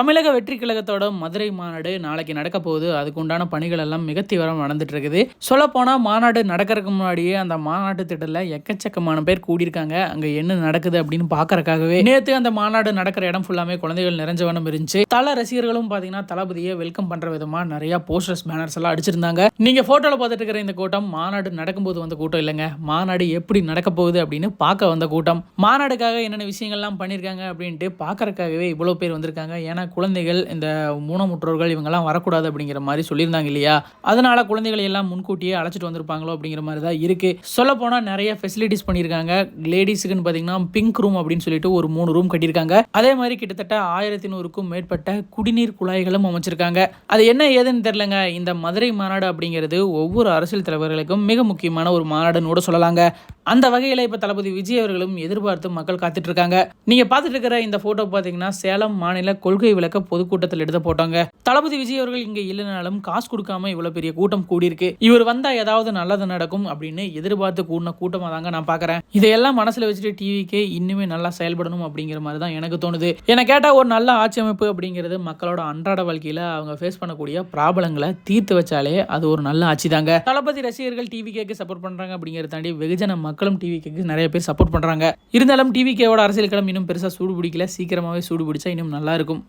தமிழக வெற்றி கழகத்தோட மதுரை மாநாடு நாளைக்கு நடக்க போகுது. அதுக்கு உண்டான பணிகள் எல்லாம் மிக தீவிரம் நடந்துட்டு இருக்குது. சொல்ல போனா மாநாடு நடக்கிறதுக்கு முன்னாடியே அந்த மாநாட்டு திட்டத்தில் எக்கச்சக்கமான பேர் கூடியிருக்காங்க. அங்க என்ன நடக்குது அப்படின்னு பாக்குறதுக்காகவே நேற்று அந்த மாநாடு நடக்கிற இடம் ஃபுல்லாமே குழந்தைகள் நிறைஞ்ச வண்ணம் இருந்துச்சு. தல ரசிகர்களும் பாத்தீங்கன்னா தளபதியை வெல்கம் பண்ற விதமா நிறைய போஸ்டர்ஸ் பேனர்ஸ் எல்லாம் அடிச்சிருந்தாங்க. நீங்க போட்டோல பார்த்துட்டு இருக்கிற இந்த கூட்டம் மாநாடு நடக்கும்போது வந்த கூட்டம் இல்லைங்க. மாநாடு எப்படி நடக்க போகுது அப்படின்னு பார்க்க வந்த கூட்டம். மாநாடுக்காக என்னென்ன விஷயங்கள்லாம் பண்ணியிருக்காங்க அப்படின்ட்டு பார்க்கறதுக்காகவே இவ்வளோ பேர் வந்திருக்காங்க. ஏன்னா குழந்தைகள் இந்த ஊனமுற்றோர்கள் இவங்கெல்லாம் வரக்கூடாது அப்படிங்கிற மாதிரி சொல்லியிருந்தாங்க இல்லையா, அதனால குழந்தைகளை எல்லாம் முன்கூட்டியே அழைச்சிட்டு வந்திருப்பாங்களோ அப்படிங்கிற மாதிரி தான் இருக்கு. சொல்ல போனா நிறைய ஃபெசிலிட்டிஸ் பண்ணியிருக்காங்க. லேடிஸுக்குன்னு பார்த்தீங்கன்னா பிங்க் ரூம் அப்படின்னு சொல்லிட்டு ஒரு 3 ரூம் கட்டியிருக்காங்க. அதே மாதிரி கிட்டத்தட்ட 1100க்கும் மேற்பட்ட குடிநீர் குழாய்களும் அமைச்சிருக்காங்க. அது என்ன ஏதுன்னு தெரியலங்க. இந்த மதுரை மாநாடு அப்படிங்கிறது ஒவ்வொரு அரசியல் தலைவர்களுக்கும் மிக முக்கியமான ஒரு மாநாடுன்னு கூட சொல்லலாங்க. அந்த வகையில் இப்போ தளபதி விஜய் அவர்களும் எதிர்பார்த்து மக்கள் காத்துட்டு இருக்காங்க. நீங்க பார்த்துட்டு இருக்கிற இந்த போட்டோ பார்த்தீங்கன்னா சேலம் மாநில கொள்கை விளக்க பொதுக்கூட்டத்தில் எடுத்த போட்டோங்க. தளபதி விஜய் அவர்கள் இங்க இல்லைனாலும் காசு கொடுக்காம இவ்வளவு பெரிய கூட்டம் கூடியிருக்கு. இவர் வந்தா ஏதாவது நல்லது நடக்கும் அப்படின்னு எதிர்பார்த்து கூடின கூட்டமா தாங்க நான் பாக்குறேன். இதையெல்லாம் மனசுல வச்சுட்டு டிவிக்கே இன்னுமே நல்லா செயல்படணும் அப்படிங்கிற மாதிரி தான் எனக்கு தோணுது. என்ன கேட்டா ஒரு நல்ல ஆட்சி அமைப்பு அப்படிங்கிறது மக்களோட அன்றாட வாழ்க்கையில அவங்க ஃபேஸ் பண்ணக்கூடிய ப்ராப்ளங்களை தீர்த்து வச்சாலே அது ஒரு நல்ல ஆட்சி தாங்க. தளபதி ரசிகர்கள் டிவிக்கேக்கு சப்போர்ட் பண்றாங்க அப்படிங்கிறத தாண்டி வெகுஜன மக்களும் டிவிக்கேக்கு நிறைய பேர் சப்போர்ட் பண்றாங்க. இருந்தாலும் டிவிக்கேவோட அரசியல் களம் இன்னும் பெருசா சூடு பிடிக்கல. சீக்கிரமாவே சூடு பிடிச்சா இன்னும் நல்லா இருக்கும்.